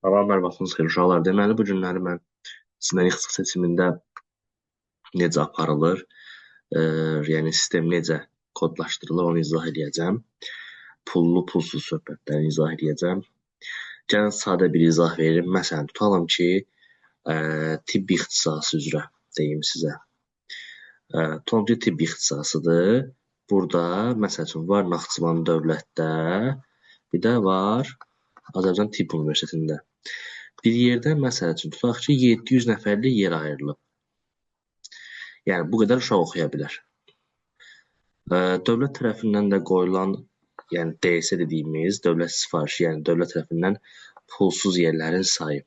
Salamlar, vaxtınız xeyir uşaqlar. Deməli, bu günləri mən sizlə ixtisas seçimində necə aparılır, yəni sistem necə kodlaşdırılır, onu izah edəcəm. Pullu, pulsuz söhbətləri izah edəcəm. Gəlin sadə bir izah verim. Məsələn, tutalım ki, tibb ixtisası üzrə deyim sizə. Tutalım ki, tibb ixtisasıdır. Burada, məsəl üçün, var Naxçıvan dövlətdə, bir də var Azərbaycan Tibb Universitetində. Bir yerdə, məsəl üçün, tutaq ki, 700 nəfərlik yer ayrılıb. Yəni, bu qədər uşaq oxuya bilər. Dövlət tərəfindən də qoyulan, yəni DS dediyimiz dövlət sifarişi, yəni dövlət tərəfindən pulsuz yerlərin sayı.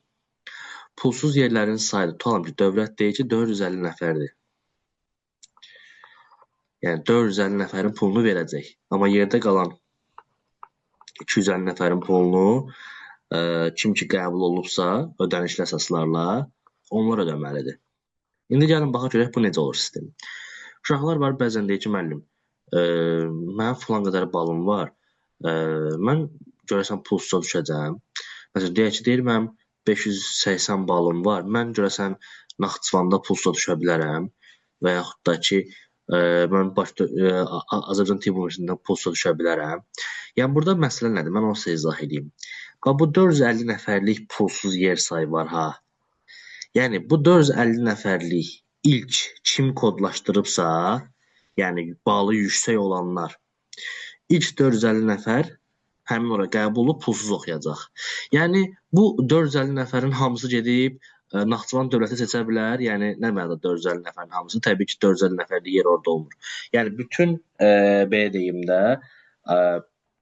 Pulsuz yerlərin sayı, tutalım ki, dövlət deyir ki, 450 nəfərdir. Yəni, 450 nəfərin pulunu verəcək. Amma yerdə qalan 250 nəfərin pulunu kim ki qəbul olubsa, ödənişli əsaslarla onlar ödəməlidir. İndi gəlin baxaq görək bu necə olur sistem. Uşaqlar var, bəzən deyir ki, müəllim, mənim filan qədər balım var, mən görəsən pulsuza düşəcəm. Məsələn, deyək ki, deyir mənim 580 balım var, mən görəsən Naxçıvanda pulsuza düşə bilərəm və yaxud da ki, mən Azərbaycan Tibb Universitetində pulsuza düşə bilərəm. Yəni, burada məsələ nədir? Mən onu sizə izah edeyim. Bu 450 nəfərlik pulsuz yer sayı var, ha. Yəni, bu 450 nəfərlik ilk kim kodlaşdırıbsa, yəni balı yüksək olanlar, ilk 450 nəfər həmin ora qəbul olub pulsuz oxuyacaq. Yəni, bu 450 nəfərin hamısı gedib Naxçıvan dövləti seçə bilər. Yəni, nə mənada 450 nəfərin hamısı? Təbii ki, 450 nəfərlik yer orada olmur. Yəni, bütün, belə deyim də,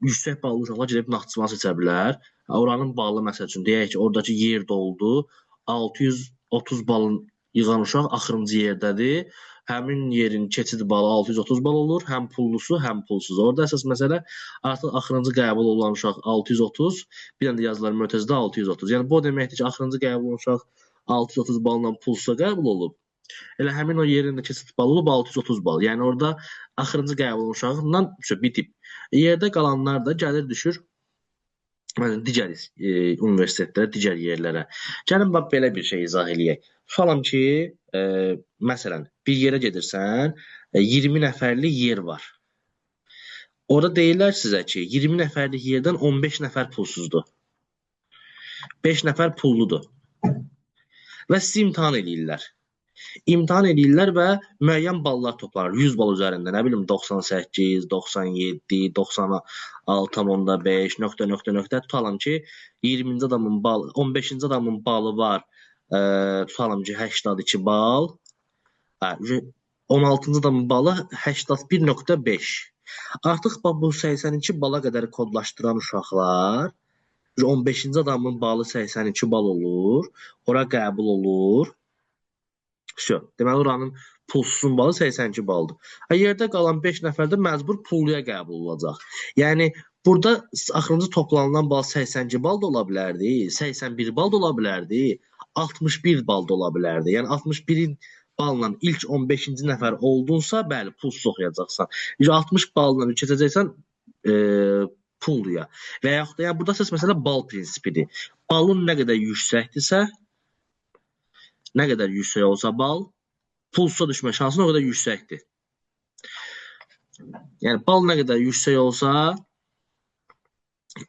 yüksək ballı uşaqlar gedib Naxçıvan seçə bilər. Oranın balı, məsəl üçün, deyək ki, oradakı yer doldu, 630 balın yığan uşaq axırıncı yerdədir. Həmin yerin keçid balı 630 bal olur. Həm pullusu, həm pulsuz. Orada əsas məsələ artıq axırıncı qəbul olunan uşaq 630, bir dənə də yazılar mötərizədə 630. Yəni, bu deməkdir ki, axırıncı qəbul olunan uşaq 630 balla pulsuza qəbul olub. Elə həmin o yerin də keçid balı olub 630 bal. Yəni, orada axırıncı qəbul olunan uşaqla bitib. Yerdə qalanlar da gəlir düşür digər universitetlərə, digər yerlərə. Gəlin, bax, belə bir şey izah eləyək. Tutalım ki, məsələn, bir yerə gedirsən, 20 nəfərlik yer var. Orada deyirlər sizə ki, 20 nəfərlik yerdən 15 nəfər pulsuzdur. 5 nəfər pulludur. Və sizi imtahan eləyirlər. İmtahan eləyirlər və müəyyən ballar toplanır. 100 bal üzərində, nə bilim, 98, 97, 96,5, nöqtə, tutalım ki, 20-ci adamın balı, 15-ci adamın balı var, tutalım ki, 82 bal, 16-cı adamın balı 81,5. Artıq bu 82 bala qədər kodlaşdıran uşaqlar, 15-ci adamın balı 82 bal olur, ora qəbul olur. Deməli, oranın pulsuzun balı 82 baldır. Yerdə qalan 5 nəfər də məcbur pulluya qəbul olacaq. Yəni, burada axırıncı toplanılan bal 82 bal da ola bilərdi, 81 bal da ola bilərdi, 61 bal da ola bilərdi. Yəni, 61 balla ilk 15-ci nəfər oldunsa, bəli, pulsuz oxuyacaqsan. 60 balla keçəcəksən pulluya. Və yaxud da, yəni, burada əsas məsələ bal prinsipidir. Balın nə qədər yüksəkdirsə, nə qədər yüksək olsa bal, pulsuza düşmə şansın o qədər yüksəkdir. Yəni, bal nə qədər yüksək olsa,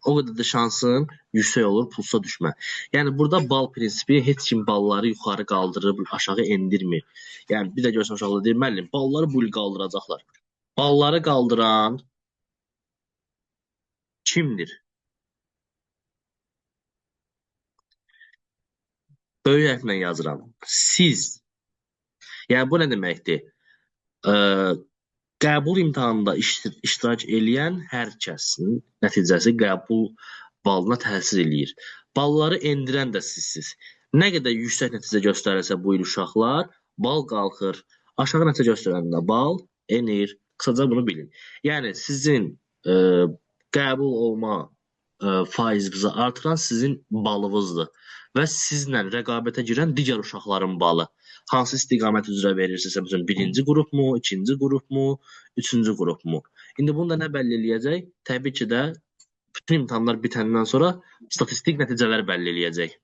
o qədər də şansın yüksək olur pulsuza düşmə. Yəni, burada bal prinsipi heç kim balları yuxarı qaldırıb, aşağı endirmir. Yəni, bir də görsən uşaqlar deyir, müəllim, balları bu il qaldıracaqlar. Balları qaldıran kimdir? Böyük hərflə yazıram. Siz. Yəni, bu nə deməkdir? Qəbul imtahanında iştirak eləyən hər kəsin nəticəsi qəbul balına təsir eləyir. Balları endirən də sizsiniz. Nə qədər yüksək nəticə göstərirsə bu il uşaqlar, bal qalxır. Aşağı nəticə göstərəndə bal enir. Qısaca bunu bilin. Yəni, sizin qəbul olma faizinizi artıran sizin balınızdır və sizlə rəqabətə girən digər uşaqların balı. Hansı istiqamət üzrə verirsinizsə, məsələn, birinci qrupmu, ikinci qrupmu, üçüncü qrupmu. İndi bunu da nə bəlli eləyəcək? Təbii ki də bütün imtahanlar bitəndən sonra statistik nəticələr bəlli eləyəcək.